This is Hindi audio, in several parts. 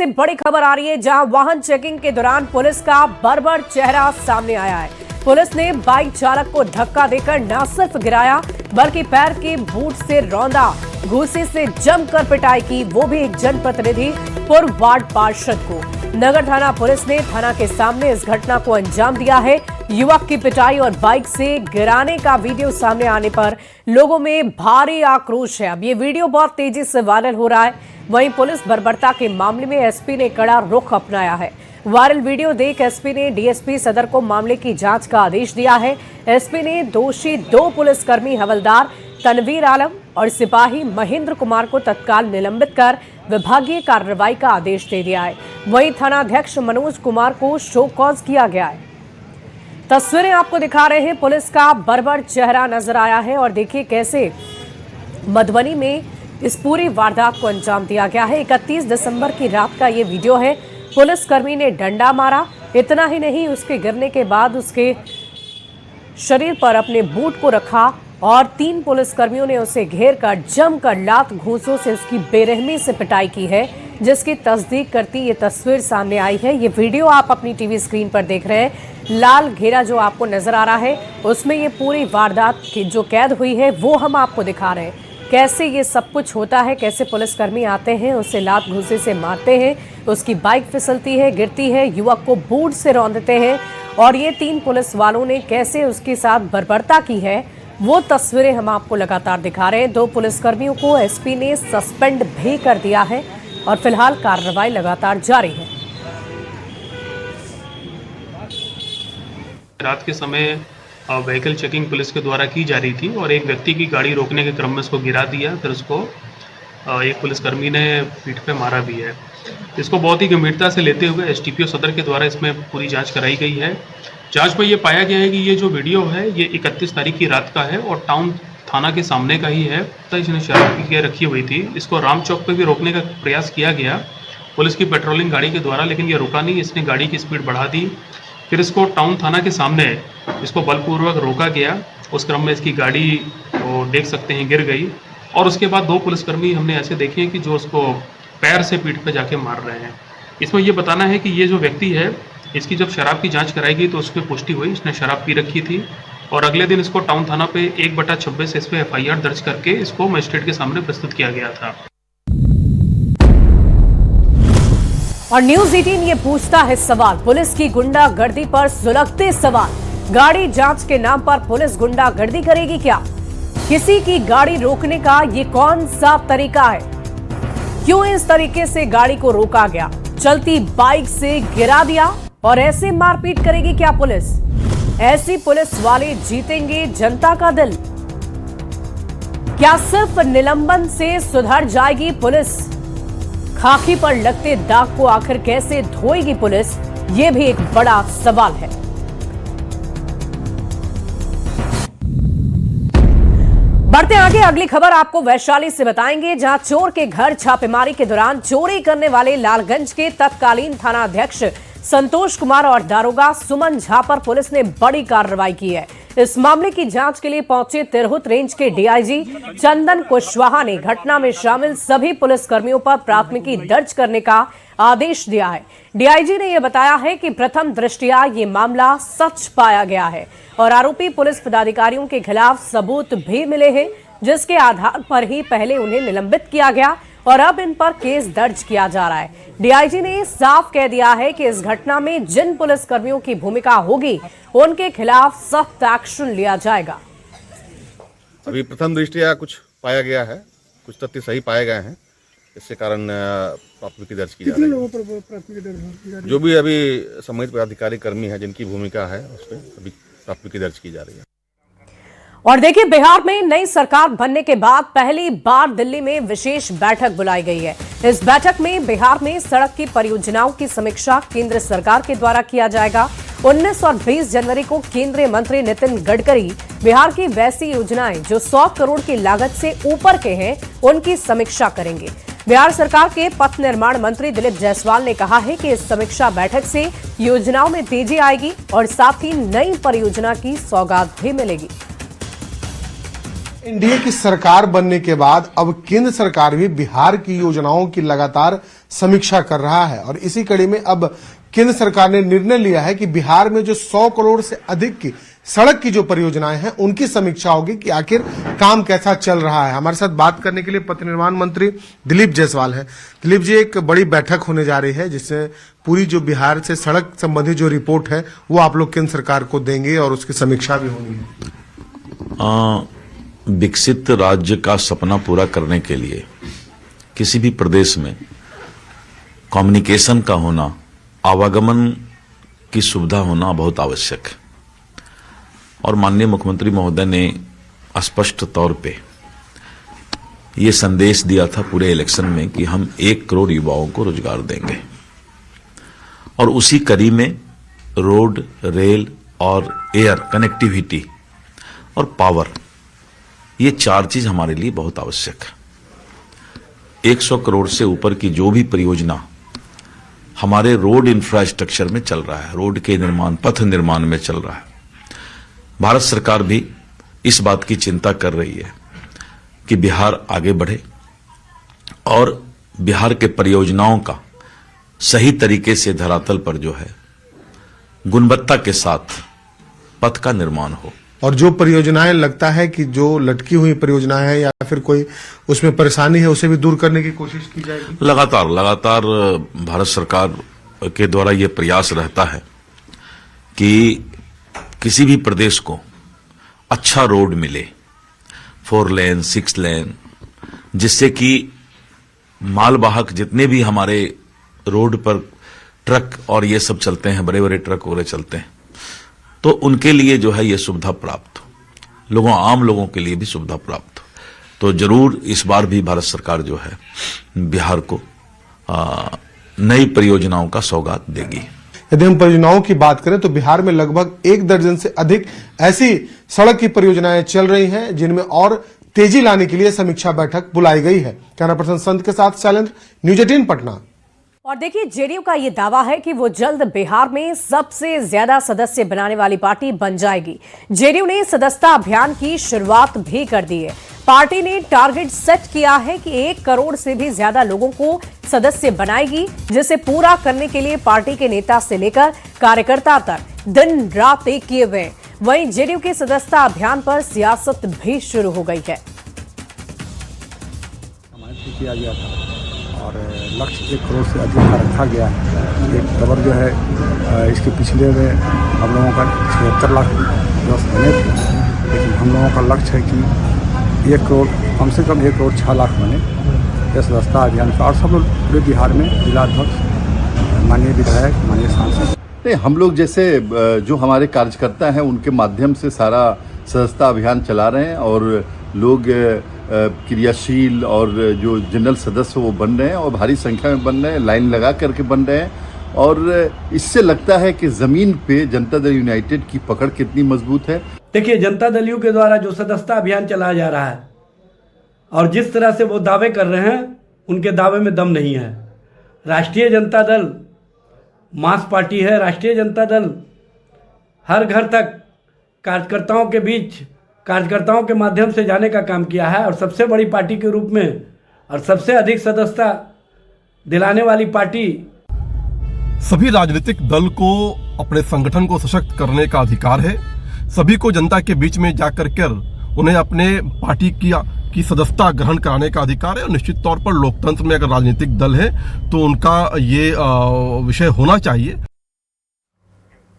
से बड़ी खबर आ रही है, जहां वाहन चेकिंग के दौरान पुलिस का बर्बर चेहरा सामने आया है। पुलिस ने बाइक चालक को धक्का देकर न सिर्फ गिराया बल्कि पैर के बूट से रौंदा, घूसे से जमकर पिटाई की, वो भी एक जनप्रतिनिधि पूर्व वार्ड पार्षद को। नगर थाना पुलिस ने थाना के सामने इस घटना को अंजाम दिया है। युवक की पिटाई और बाइक से गिराने का वीडियो सामने आने पर लोगों में भारी आक्रोश है। अब ये वीडियो बहुत तेजी से वायरल हो रहा है। वहीं पुलिस बर्बरता के मामले में एसपी ने कड़ा रुख अपनाया है। वायरल वीडियो देख एसपी ने डीएसपी सदर को मामले की जांच का आदेश दिया है। एसपी ने दोषी 2 पुलिसकर्मी हवलदार तनवीर आलम और सिपाही महेंद्र कुमार को तत्काल निलंबित कर विभागीय कार्रवाई का आदेश दे दिया है। वहीं थानाध्यक्ष मनोज कुमार को शो कॉज किया गया है। तस्वीरें आपको दिखा रहे हैं, पुलिस का बर्बर चेहरा नजर आया है और देखिए कैसे मधुबनी में इस पूरी वारदात को अंजाम दिया गया है। 31 दिसंबर की रात का ये वीडियो है। पुलिसकर्मी ने डंडा मारा, इतना ही नहीं उसके गिरने के बाद उसके शरीर पर अपने बूट को रखा और 3 पुलिसकर्मियों ने उसे घेर कर जमकर लात घूंसों से उसकी बेरहमी से पिटाई की है, जिसकी तस्दीक करती ये तस्वीर सामने आई है। ये वीडियो आप अपनी टीवी स्क्रीन पर देख रहे हैं। लाल घेरा जो आपको नजर आ रहा है उसमें ये पूरी वारदात की जो कैद हुई है वो हम आपको दिखा रहे हैं। कैसे ये सब कुछ होता है, कैसे पुलिसकर्मी आते हैं, उसे लात घूंसे से मारते हैं, उसकी बाइक फिसलती है, गिरती है, युवक को बूट से रौंदते हैं और ये 3 पुलिस वालों ने कैसे उसके साथ बर्बरता की है वो तस्वीरें हम आपको लगातार दिखा रहे हैं। 2 पुलिसकर्मियों को एसपी ने सस्पेंड भी कर दिया है और फिलहाल कार्रवाई लगातार जारी है। रात के समय व्हीकल चेकिंग पुलिस के द्वारा की जा रही थी और एक व्यक्ति की गाड़ी रोकने के क्रम में उसको गिरा दिया, फिर उसको एक पुलिसकर्मी ने पीठ पे मारा भी है। इसको बहुत ही गंभीरता से लेते हुए एसटीपीओ सदर के द्वारा इसमें पूरी जांच कराई गई है। जांच में ये पाया गया है कि ये जो वीडियो है ये 31 तारीख की रात का है और टाउन थाना के सामने का ही है। तो इसने शराब पी के रखी हुई थी। इसको राम चौक पे भी रोकने का प्रयास किया गया पुलिस की पेट्रोलिंग गाड़ी के द्वारा, लेकिन ये रुका नहीं। इसने गाड़ी की स्पीड बढ़ा दी। फिर इसको टाउन थाना के सामने इसको बलपूर्वक रोका गया। उस क्रम में इसकी गाड़ी वो देख सकते हैं गिर गई और उसके बाद 2 पुलिसकर्मी हमने ऐसे देखे कि जो उसको पैर से पीठ पे जाके मार रहे हैं। इसमें ये बताना है कि ये जो व्यक्ति है इसकी जब शराब की जांच कराई गई तो उसमें पुष्टि हुई इसने शराब पी रखी थी और अगले दिन इसको टाउन थाना पे 1/26 इस पे FIR दर्ज करके इसको मजिस्ट्रेट के सामने प्रस्तुत किया गया था। और न्यूज़ 18 ये पूछता है सवाल, पुलिस की गुंडागर्दी पर सुलगते सवाल। गाड़ी जांच के नाम पर पुलिस गुंडागर्दी करेगी क्या? किसी की गाड़ी रोकने का ये कौन सा तरीका है? क्यों इस तरीके से गाड़ी को रोका गया? चलती बाइक से गिरा दिया और ऐसे मारपीट करेगी क्या पुलिस? ऐसी पुलिस वाले जीतेंगे जनता का दिल? क्या सिर्फ निलंबन से सुधर जाएगी पुलिस? खाकी पर लगते दाग को आखिर कैसे धोएगी पुलिस? ये भी एक बड़ा सवाल है। बढ़ते आगे, अगली खबर आपको वैशाली से बताएंगे, जहां चोर के घर छापेमारी के दौरान चोरी करने वाले लालगंज के तत्कालीन थानाध्यक्ष संतोष कुमार और दारोगा सुमन झा पर पुलिस ने बड़ी कार्रवाई की है। इस मामले की जांच के लिए पहुंचे तिरहुत रेंज के डीआईजी चंदन कुशवाहा ने घटना में शामिल सभी पुलिसकर्मियों पर प्राथमिकी दर्ज करने का आदेश दिया है। डीआईजी ने यह बताया है कि प्रथम दृष्टया ये मामला सच पाया गया है और आरोपी पुलिस पदाधिकारियों के खिलाफ सबूत भी मिले हैं, जिसके आधार पर ही पहले उन्हें निलंबित किया गया और अब इन पर केस दर्ज किया जा रहा है। डीआईजी ने साफ कह दिया है कि इस घटना में जिन पुलिसकर्मियों की भूमिका होगी उनके खिलाफ सख्त एक्शन लिया जाएगा। अभी प्रथम दृष्टया कुछ पाया गया है, कुछ तथ्य सही पाए गए हैं, इसके कारण प्राथमिकी दर्ज की जा रही है। लोगों पर प्राथमिकी दर्ज? जो भी अभी संबंधित पदाधिकारी कर्मी है जिनकी भूमिका है उस पर अभी प्राथमिकी दर्ज की जा रही है। और देखिए, बिहार में नई सरकार बनने के बाद पहली बार दिल्ली में विशेष बैठक बुलाई गई है। इस बैठक में बिहार में सड़क की परियोजनाओं की समीक्षा केंद्र सरकार के द्वारा किया जाएगा। 19 और 20 जनवरी को केंद्रीय मंत्री नितिन गडकरी बिहार की वैसी योजनाएं जो 100 करोड़ की लागत से ऊपर के हैं उनकी समीक्षा करेंगे। बिहार सरकार के पथ निर्माण मंत्री दिलीप जायसवाल ने कहा है कि इस समीक्षा बैठक से योजनाओं में तेजी आएगी और साथ ही नई परियोजना की सौगात भी मिलेगी। एनडीए की सरकार बनने के बाद अब केंद्र सरकार भी बिहार की योजनाओं की लगातार समीक्षा कर रहा है। और इसी कड़ी में अब केंद्र सरकार ने निर्णय लिया है कि बिहार में जो 100 करोड़ से अधिक की सड़क की जो परियोजनाएं हैं उनकी समीक्षा होगी कि आखिर काम कैसा चल रहा है। हमारे साथ बात करने के लिए पथ निर्माण मंत्री दिलीप जायसवाल हैं। दिलीप जी, एक बड़ी बैठक होने जा रही है जिससे पूरी जो बिहार से सड़क संबंधी जो रिपोर्ट है वो आप लोग केंद्र सरकार को देंगे और उसकी समीक्षा भी होनी है। विकसित राज्य का सपना पूरा करने के लिए किसी भी प्रदेश में कम्युनिकेशन का होना, आवागमन की सुविधा होना बहुत आवश्यक है। और माननीय मुख्यमंत्री महोदय ने स्पष्ट तौर पे ये संदेश दिया था पूरे इलेक्शन में कि हम 1 करोड़ युवाओं को रोजगार देंगे। और उसी कड़ी में रोड, रेल और एयर कनेक्टिविटी और पावर, ये 4 चीज हमारे लिए बहुत आवश्यक है। 100 करोड़ से ऊपर की जो भी परियोजना हमारे रोड इंफ्रास्ट्रक्चर में चल रहा है, रोड के निर्माण, पथ निर्माण में चल रहा है, भारत सरकार भी इस बात की चिंता कर रही है कि बिहार आगे बढ़े और बिहार के परियोजनाओं का सही तरीके से धरातल पर जो है गुणवत्ता के साथ पथ का निर्माण हो। और जो परियोजनाएं लगता है कि जो लटकी हुई परियोजनाएं हैं या फिर कोई उसमें परेशानी है उसे भी दूर करने की कोशिश की जाएगी। लगातार भारत सरकार के द्वारा यह प्रयास रहता है कि किसी भी प्रदेश को अच्छा रोड मिले, 4 लेन, 6 लेन, जिससे कि मालवाहक जितने भी हमारे रोड पर ट्रक और ये सब चलते हैं, बड़े बड़े ट्रक वगैरह चलते हैं, तो उनके लिए जो है ये सुविधा प्राप्त हो, आम लोगों के लिए भी सुविधा प्राप्त हो। तो जरूर इस बार भी भारत सरकार जो है बिहार को नई परियोजनाओं का सौगात देगी। यदि हम परियोजनाओं की बात करें तो बिहार में लगभग 1 दर्जन से अधिक ऐसी सड़क की परियोजनाएं चल रही हैं जिनमें और तेजी लाने के लिए समीक्षा बैठक बुलाई गई है। कैमरा पर्सन संत के साथ शैलेंद्र, न्यूज 18 पटना। और देखिए, जेडीयू का ये दावा है कि वो जल्द बिहार में सबसे ज्यादा सदस्य बनाने वाली पार्टी बन जाएगी। जेडीयू ने सदस्यता अभियान की शुरुआत भी कर दी है। पार्टी ने टारगेट सेट किया है कि 1 करोड़ से भी ज्यादा लोगों को सदस्य बनाएगी, जिसे पूरा करने के लिए पार्टी के नेता से लेकर कार्यकर्ता तक दिन रात एक किए हुए। वहीं जेडीयू के सदस्यता अभियान पर सियासत भी शुरू हो गई है। किया गया था और लक्ष्य 1 करोड़ से अधिक का रखा गया है। एक खबर जो है इसके पिछले में हम लोगों का 76 लाख दस बने थे, लेकिन हम लोगों का लक्ष्य है कि 1 करोड़, कम से कम 1 करोड़ 6 लाख बने इस सदस्यता अभियान का। और सब लोग पूरे बिहार में जिलाध्यक्ष, माननीय विधायक, माननीय सांसद, नहीं, हम लोग जैसे जो हमारे कार्यकर्ता हैं उनके माध्यम से सारा सदस्यता अभियान चला रहे हैं और लोग क्रियाशील और जो जनरल सदस्य वो बन रहे हैं और भारी संख्या में बन रहे हैं, लाइन लगा करके बन रहे हैं। और इससे लगता है कि ज़मीन पे जनता दल यूनाइटेड की पकड़ कितनी मजबूत है। देखिए, जनता दल यू के द्वारा जो सदस्यता अभियान चलाया जा रहा है और जिस तरह से वो दावे कर रहे हैं, उनके दावे में दम नहीं है। राष्ट्रीय जनता दल मास पार्टी है। राष्ट्रीय जनता दल हर घर तक कार्यकर्ताओं के बीच, कार्यकर्ताओं के माध्यम से जाने का काम किया है और सबसे बड़ी पार्टी के रूप में और सबसे अधिक सदस्यता दिलाने वाली पार्टी। सभी राजनीतिक दल को अपने संगठन को सशक्त करने का अधिकार है। सभी को जनता के बीच में जाकर कर उन्हें अपने पार्टी की सदस्यता ग्रहण कराने का अधिकार है। और निश्चित तौर पर लोकतंत्र में अगर राजनीतिक दल है तो उनका ये विषय होना चाहिए।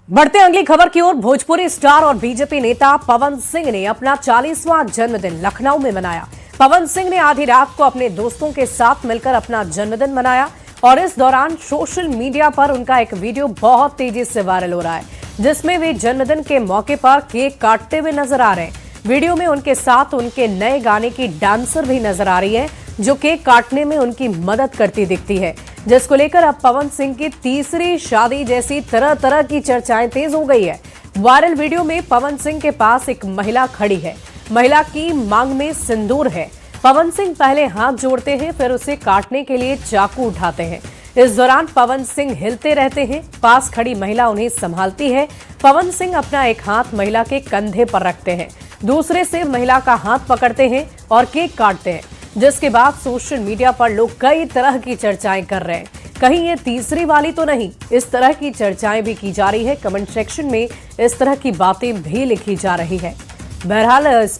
बढ़ते अगली खबर की ओर। भोजपुरी स्टार और बीजेपी नेता पवन सिंह ने अपना 40वां जन्मदिन लखनऊ में मनाया। पवन सिंह ने आधी रात को अपने दोस्तों के साथ मिलकर अपना जन्मदिन मनाया और इस दौरान सोशल मीडिया पर उनका एक वीडियो बहुत तेजी से वायरल हो रहा है, जिसमें वे जन्मदिन के मौके पर केक काटते हुए नजर आ रहे हैं। वीडियो में उनके साथ उनके नए गाने की डांसर भी नजर आ रही है, जो केक काटने में उनकी मदद करती दिखती है, जिसको लेकर अब पवन सिंह की तीसरी शादी जैसी तरह तरह की चर्चाएं तेज हो गई है। वायरल वीडियो में पवन सिंह के पास एक महिला खड़ी है। महिला की मांग में सिंदूर है। पवन सिंह पहले हाथ जोड़ते हैं, फिर उसे काटने के लिए चाकू उठाते हैं। इस दौरान पवन सिंह हिलते रहते हैं। पास खड़ी महिला उन्हें संभालती है। पवन सिंह अपना एक हाथ महिला के कंधे पर रखते हैं, दूसरे से महिला का हाथ पकड़ते हैं और केक काटते हैं। जिसके बाद सोशल मीडिया पर लोग कई तरह की चर्चाएं कर रहे हैं। कहीं ये तीसरी वाली तो नहीं, इस तरह की चर्चाएं भी की जा रही है। कमेंट सेक्शन में इस तरह की बातें भी लिखी जा रही है। बहरहाल इस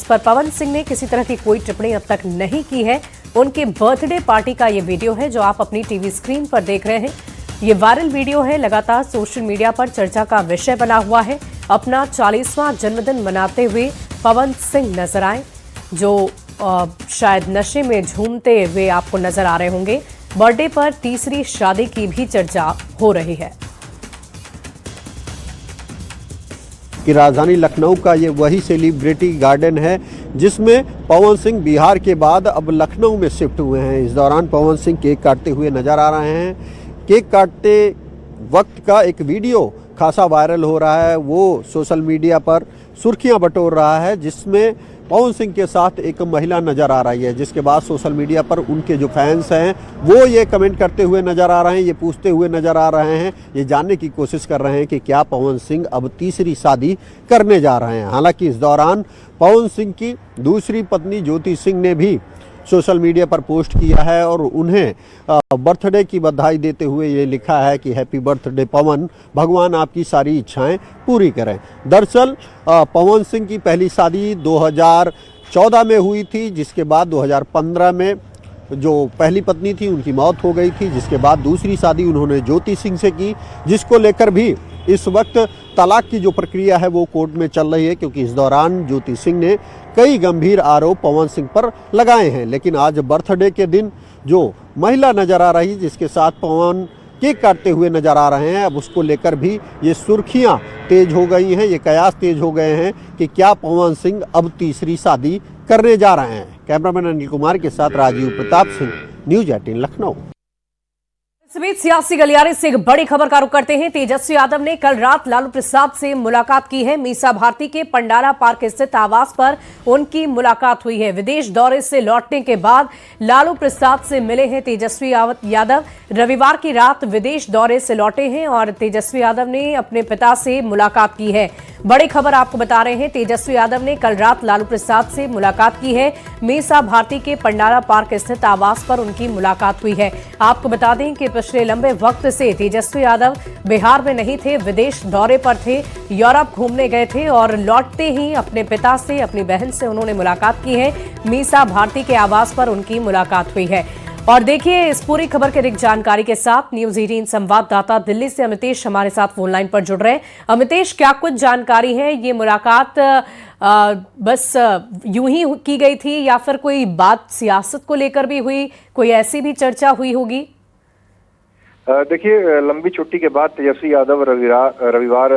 पर पवन सिंह ने किसी तरह की कोई टिप्पणी अब तक नहीं की है। उनके बर्थडे पार्टी का ये वीडियो है जो आप अपनी टीवी स्क्रीन पर देख रहे हैं। ये वायरल वीडियो है, लगातार सोशल मीडिया पर चर्चा का विषय बना हुआ है। अपना 40वां जन्मदिन मनाते हुए पवन सिंह नजर आए, जो शायद नशे में झूमते हुए आपको नजर आ रहे होंगे। बर्थडे पर तीसरी शादी की भी चर्चा हो रही है कि राजधानी लखनऊ का ये वही सेलिब्रिटी गार्डन है जिसमें पवन सिंह बिहार के बाद अब लखनऊ में शिफ्ट हुए हैं। इस दौरान पवन सिंह केक काटते हुए नजर आ रहे हैं। केक काटते वक्त का एक वीडियो खासा वायरल हो रहा है, वो सोशल मीडिया पर सुर्खियां बटोर रहा है, जिसमें पवन सिंह के साथ एक महिला नजर आ रही है। जिसके बाद सोशल मीडिया पर उनके जो फैंस हैं वो ये कमेंट करते हुए नजर आ रहे हैं, ये पूछते हुए नजर आ रहे हैं, ये जानने की कोशिश कर रहे हैं कि क्या पवन सिंह अब तीसरी शादी करने जा रहे हैं। हालांकि इस दौरान पवन सिंह की दूसरी पत्नी ज्योति सिंह ने भी सोशल मीडिया पर पोस्ट किया है और उन्हें बर्थडे की बधाई देते हुए ये लिखा है कि हैप्पी बर्थडे पवन, भगवान आपकी सारी इच्छाएं पूरी करें। दरअसल पवन सिंह की पहली शादी 2014 में हुई थी, जिसके बाद 2015 में जो पहली पत्नी थी उनकी मौत हो गई थी। जिसके बाद दूसरी शादी उन्होंने ज्योति सिंह से की, जिसको लेकर भी इस वक्त तलाक की जो प्रक्रिया है वो कोर्ट में चल रही है, क्योंकि इस दौरान ज्योति सिंह ने कई गंभीर आरोप पवन सिंह पर लगाए हैं। लेकिन आज बर्थडे के दिन जो महिला नजर आ रही, जिसके साथ पवन केक काटते हुए नजर आ रहे हैं, अब उसको लेकर भी ये सुर्खियां तेज हो गई हैं, ये कयास तेज हो गए हैं कि क्या पवन सिंह अब तीसरी शादी करने जा रहे हैं। कैमरामैन अनिल कुमार के साथ राजीव प्रताप सिंह, न्यूज 18 लखनऊ। इस बीच सियासी गलियारे से एक बड़ी खबर का रुख करते हैं। तेजस्वी यादव ने कल रात लालू प्रसाद से मुलाकात की है। मीसा भारती के पंडारा पार्क स्थित आवास पर उनकी मुलाकात हुई है। विदेश दौरे से लौटने के बाद लालू प्रसाद से मिले हैं तेजस्वी यादव। रविवार की रात विदेश दौरे से लौटे हैं और तेजस्वी यादव ने अपने पिता से मुलाकात की है। बड़ी खबर आपको बता रहे हैं, तेजस्वी यादव ने कल रात लालू प्रसाद से मुलाकात की है। मीसा भारती के पंडारा पार्क स्थित आवास पर उनकी मुलाकात हुई है। आपको बता दें कि पिछले लंबे वक्त से तेजस्वी यादव बिहार में नहीं थे, विदेश दौरे पर थे, यूरोप घूमने गए थे और लौटते ही अपने पिता से, अपनी बहन से उन्होंने मुलाकात की है। मीसा भारती के आवास पर उनकी मुलाकात हुई है। और देखिए इस पूरी खबर के अधिक जानकारी के साथ न्यूज 18 संवाददाता दिल्ली से अमितेश हमारे साथ फोन लाइन पर जुड़ रहे हैं। अमितेश, क्या कुछ जानकारी है? ये मुलाकात बस यूं ही की गई थी या फिर कोई बात सियासत को लेकर भी हुई, कोई ऐसी भी चर्चा हुई होगी? देखिए, लंबी छुट्टी के बाद तेजस्वी यादव रविवार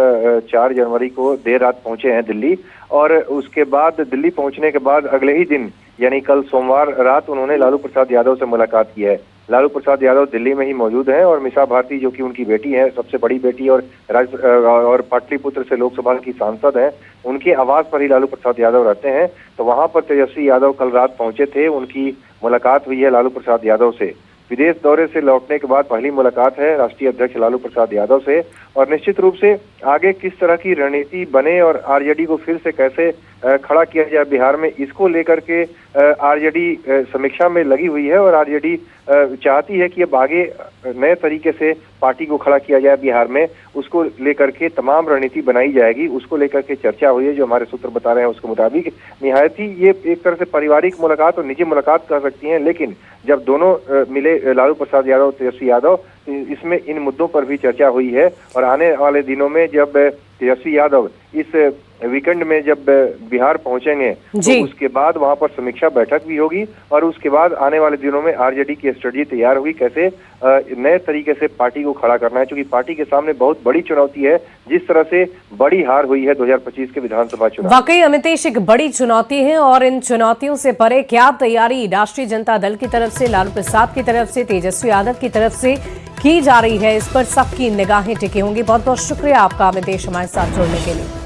4 जनवरी को देर रात पहुंचे हैं दिल्ली, और उसके बाद दिल्ली पहुंचने के बाद अगले ही दिन यानी कल सोमवार रात उन्होंने लालू प्रसाद यादव से मुलाकात की है। लालू प्रसाद यादव दिल्ली में ही मौजूद हैं और मीसा भारती जो कि उनकी बेटी है, सबसे बड़ी बेटी और पाटलिपुत्र से लोकसभा की सांसद हैं, उनके आवास पर ही लालू प्रसाद यादव रहते हैं। तो वहां पर तेजस्वी यादव कल रात पहुंचे थे, उनकी मुलाकात हुई है लालू प्रसाद यादव से। विदेश दौरे से लौटने के बाद पहली मुलाकात है राष्ट्रीय अध्यक्ष लालू प्रसाद यादव से, और निश्चित रूप से आगे किस तरह की रणनीति बने और आरजेडी को फिर से कैसे खड़ा किया जाए बिहार में, इसको लेकर के आरजेडी समीक्षा में लगी हुई है। और आरजेडी चाहती है कि अब आगे नए तरीके से पार्टी को खड़ा किया जाए बिहार में, उसको लेकर के तमाम रणनीति बनाई जाएगी, उसको लेकर के चर्चा हुई है। जो हमारे सूत्र बता रहे हैं उसके मुताबिक निहायत ही ये एक तरह से पारिवारिक मुलाकात और निजी मुलाकात कर सकती हैं, लेकिन जब दोनों मिले लालू प्रसाद यादव तेजस्वी यादव, इसमें इन मुद्दों पर भी चर्चा हुई है। और आने वाले दिनों में जब तेजस्वी यादव इस वीकेंड में जब बिहार पहुंचेंगे तो उसके बाद वहां पर समीक्षा बैठक भी होगी, और उसके बाद आने वाले दिनों में आरजेडी की स्ट्रेटजी तैयार होगी कैसे नए तरीके से पार्टी को खड़ा करना है, क्योंकि पार्टी के सामने बहुत बड़ी चुनौती है, जिस तरह से बड़ी हार हुई है 2025 के विधानसभा चुनाव। वाकई अमितेश, एक बड़ी चुनौती है, और इन चुनौतियों से परे क्या तैयारी राष्ट्रीय जनता दल की तरफ से, लालू प्रसाद की तरफ से, तेजस्वी यादव की तरफ से की जा रही है, इस पर सबकी निगाहें टिकी होंगी। बहुत बहुत शुक्रिया आपका अमितेश हमारे साथ जुड़ने के लिए।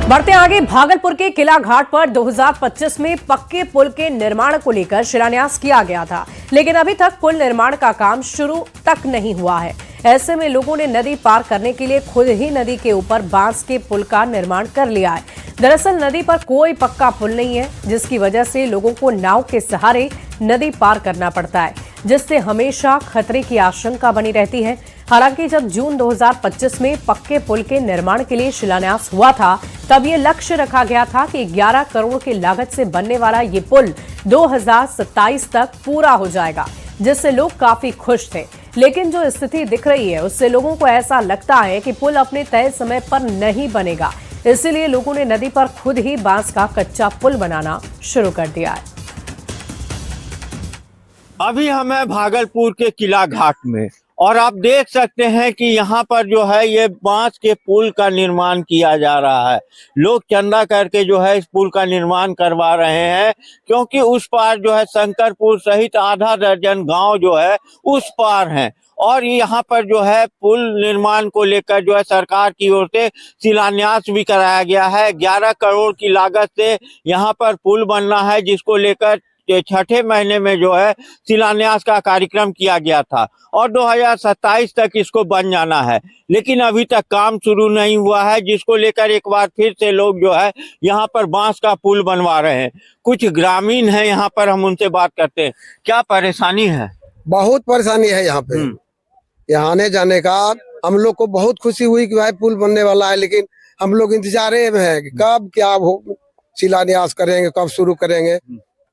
बढ़ते आगे, भागलपुर के किला घाट पर 2025 में पक्के पुल के निर्माण को लेकर शिलान्यास किया गया था, लेकिन अभी तक पुल निर्माण का काम शुरू तक नहीं हुआ है। ऐसे में लोगों ने नदी पार करने के लिए खुद ही नदी के ऊपर बांस के पुल का निर्माण कर लिया है। दरअसल नदी पर कोई पक्का पुल नहीं है, जिसकी वजह से लोगों को नाव के सहारे नदी पार करना पड़ता है, जिससे हमेशा खतरे की आशंका बनी रहती है। हालांकि जब जून 2025 में पक्के पुल के निर्माण के लिए शिलान्यास हुआ था, तब ये लक्ष्य रखा गया था कि 11 करोड़ की लागत से बनने वाला ये पुल 2027 तक पूरा हो जाएगा, जिससे लोग काफी खुश थे। लेकिन जो स्थिति दिख रही है, उससे लोगों को ऐसा लगता है कि पुल अपने तय समय पर नहीं बनेगा। इसलिए लोगों ने नदी पर खुद ही बांस का कच्चा पुल बनाना शुरू कर दिया है। अभी हम हैं भागलपुर के किला घाट में और आप देख सकते हैं कि यहाँ पर जो है ये बांस के पुल का निर्माण किया जा रहा है। लोग चंदा करके जो है इस पुल का निर्माण करवा रहे हैं, क्योंकि उस पार जो है शंकरपुर सहित आधा दर्जन गांव जो है उस पार हैं और यहाँ पर जो है पुल निर्माण को लेकर जो है सरकार की ओर से शिलान्यास भी कराया गया है। 11 करोड़ की लागत से यहाँ पर पुल बनना है, जिसको लेकर छठे महीने में जो है शिलान्यास का कार्यक्रम किया गया था और 2027 तक इसको बन जाना है। लेकिन अभी तक काम शुरू नहीं हुआ है, जिसको लेकर एक बार फिर से लोग जो है यहाँ पर बांस का पुल बनवा रहे हैं। कुछ ग्रामीण हैं यहाँ पर, हम उनसे बात करते हैं। क्या परेशानी है? बहुत परेशानी है यहाँ पे, यहाँ आने जाने का। हम लोग को बहुत खुशी हुई कि भाई पुल बनने वाला है, लेकिन हम लोग इंतजार में हैं कि कब क्या हो, शिलान्यास करेंगे, कब शुरू करेंगे।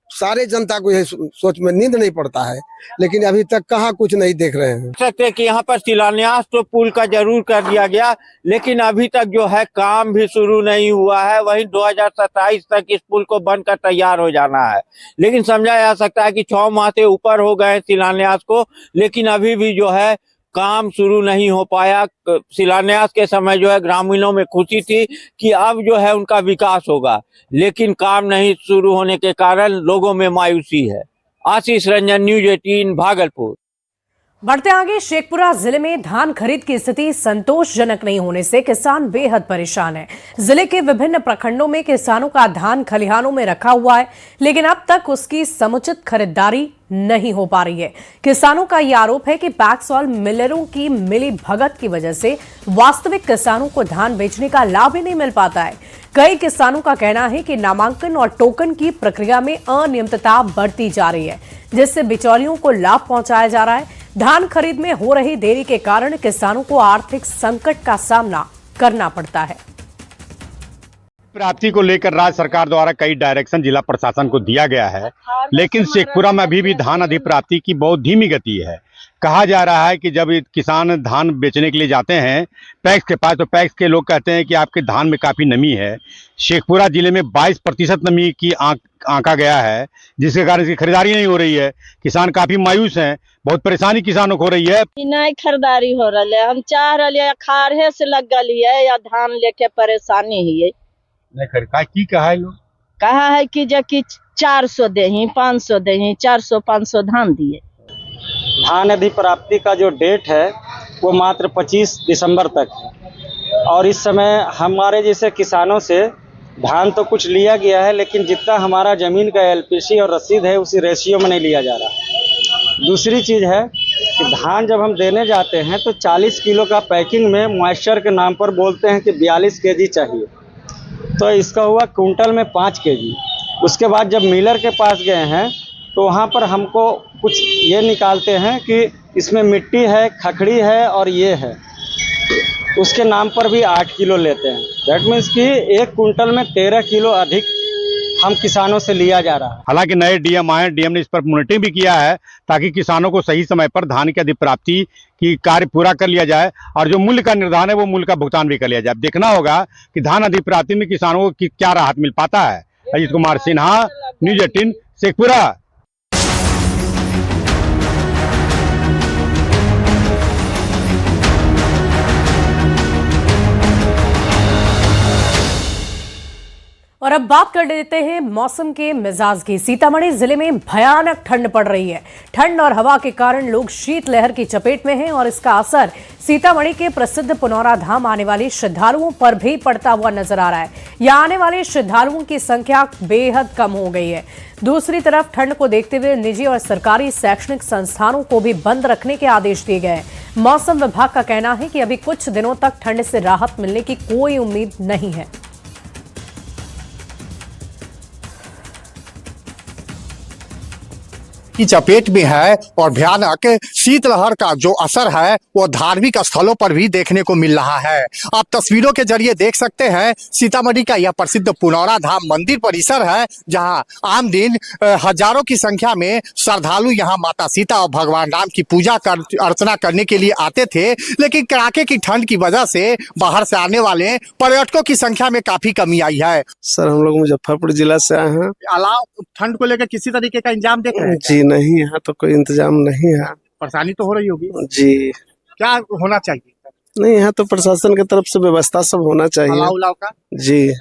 सारे जनता को यही सोच में नींद नहीं पड़ता है, लेकिन अभी तक कहाँ कुछ नहीं देख रहे हैं। सकते कि यहाँ पर शिलान्यास तो पुल का जरूर कर दिया गया, लेकिन अभी तक जो है काम भी शुरू नहीं हुआ है। वहीं 2027 तक इस पुल को बनकर तैयार हो जाना है। लेकिन समझा जा सकता है कि 6 माह से ऊपर हो गए शिलान्यास को, लेकिन अभी भी जो है काम शुरू नहीं हो पाया। शिलान्यास के समय जो है ग्रामीणों में खुशी थी कि अब जो है उनका विकास होगा, लेकिन काम नहीं शुरू होने के कारण लोगों में मायूसी है। आशीष रंजन, न्यूज़ 18 भागलपुर। बढ़ते आगे, शेखपुरा जिले में धान खरीद की स्थिति संतोषजनक नहीं होने से किसान बेहद परेशान है। जिले के विभिन्न प्रखंडों में किसानों का धान खलिहानों में रखा हुआ है, लेकिन अब तक उसकी समुचित खरीदारी नहीं हो पा रही है। किसानों का यह आरोप है कि पैक्सॉल मिलरों की मिली भगत की वजह से वास्तविक किसानों को धान बेचने का लाभ ही नहीं मिल पाता है। कई किसानों का कहना है कि नामांकन और टोकन की प्रक्रिया में अनियमितता बढ़ती जा रही है, जिससे बिचौलियों को लाभ पहुंचाया जा रहा है। धान खरीद में हो रही देरी के कारण किसानों को आर्थिक संकट का सामना करना पड़ता है। प्राप्ति को लेकर राज्य सरकार द्वारा कई डायरेक्शन जिला प्रशासन को दिया गया है, लेकिन शेखपुरा में अभी भी धान अधिप्राप्ति की बहुत धीमी गति है। कहा जा रहा है कि जब किसान धान बेचने के लिए जाते हैं पैक्स के पास, तो पैक्स के लोग कहते हैं कि आपके धान में काफ़ी नमी है। शेखपुरा जिले में 22% नमी की आंका गया है, जिसके कारण इसकी खरीदारी नहीं हो रही है। किसान काफ़ी मायूस हैं, बहुत परेशानी किसानों को हो रही है। नहीं खरीदारी हो रही है, हम चाह रहे हैं खारे से लग गई है या धान लेके परेशानी ही है। नहीं खरीदा की कहा है लोग, कहा है कि जो कि 400 दे, 500 दे, 400-500 धान दिए। धान अधिप्राप्ति का जो डेट है वो मात्र 25 दिसंबर तक है और इस समय हमारे जैसे किसानों से धान तो कुछ लिया गया है, लेकिन जितना हमारा ज़मीन का एलपीसी और रसीद है उसी रेशियो में नहीं लिया जा रहा। दूसरी चीज़ है कि धान जब हम देने जाते हैं तो 40 किलो का पैकिंग में मॉइस्चर के नाम पर बोलते हैं कि 42 केजी चाहिए, तो इसका हुआ कुंटल में 5 केजी। उसके बाद जब मिलर के पास गए हैं तो वहाँ पर हमको कुछ ये निकालते हैं कि इसमें मिट्टी है, खखड़ी है और ये है, उसके नाम पर भी 8 किलो लेते हैं। दैट मीन्स कि 1 कुंटल में 13 किलो अधिक हम किसानों से लिया जा रहा है। हालांकि नए डीएम आए, डीएम ने इस पर मॉनिटरिंग भी किया है ताकि किसानों को सही समय पर धान की अधिप्राप्ति की कार्य पूरा कर लिया जाए और जो मूल्य का निर्धारण है वो मूल्य का भुगतान भी कर लिया जाए। देखना होगा कि धान अधिप्राप्ति में किसानों को क्या राहत मिल पाता है। अजीत कुमार सिन्हा, न्यूज़ 18 शेखपुरा। और अब बात कर लेते हैं मौसम के मिजाज की। सीतामढ़ी जिले में भयानक ठंड पड़ रही है। ठंड और हवा के कारण लोग शीतलहर की चपेट में हैं और इसका असर सीतामढ़ी के प्रसिद्ध पुनौरा धाम आने वाले श्रद्धालुओं पर भी पड़ता हुआ नजर आ रहा है। यहाँ आने वाले श्रद्धालुओं की संख्या बेहद कम हो गई है। दूसरी तरफ ठंड को देखते हुए निजी और सरकारी शैक्षणिक संस्थानों को भी बंद रखने के आदेश दिए गए हैं। मौसम विभाग का कहना है कि अभी कुछ दिनों तक ठंड से राहत मिलने की कोई उम्मीद नहीं है। की चपेट में है और भयानक शीतलहर का जो असर है वो धार्मिक स्थलों पर भी देखने को मिल रहा है। आप तस्वीरों के जरिए देख सकते हैं सीतामढ़ी का यह प्रसिद्ध पुनौरा धाम मंदिर परिसर है, जहां आम दिन हजारों की संख्या में श्रद्धालु यहां माता सीता और भगवान राम की पूजा अर्चना करने के लिए आते थे, लेकिन कड़ाके की ठंड की वजह से बाहर से आने वाले पर्यटकों की संख्या में काफी कमी आई है। सर हम लोग मुजफ्फरपुर जिला से आए हैं। अलाव ठंड को लेकर किसी तरीके का इंतजाम देख रहे हैं? जी नहीं, यहाँ तो कोई इंतजाम नहीं है। परेशानी तो हो रही होगी जी। क्या होना चाहिए? नहीं, यहाँ तो प्रशासन की तरफ से व्यवस्था सब होना चाहिए। अलाव का जी।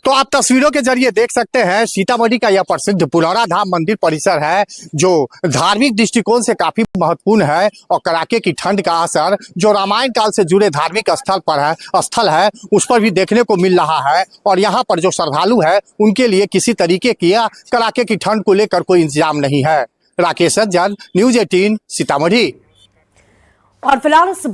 तो आप तस्वीरों के जरिए देख सकते हैं सीतामढ़ी का यह प्रसिद्ध पुनौरा धाम मंदिर परिसर है, जो धार्मिक दृष्टिकोण से काफी महत्वपूर्ण है और कड़ाके की ठंड का असर जो रामायण काल से जुड़े धार्मिक स्थल है उस पर भी देखने को मिल रहा है। और यहाँ पर जो श्रद्धालु है उनके लिए किसी तरीके की कड़ाके की ठंड को लेकर कोई इंतजाम नहीं है। राकेश सज्जन, न्यूज़ 18 सीतामढ़ी। और फिलहाल इस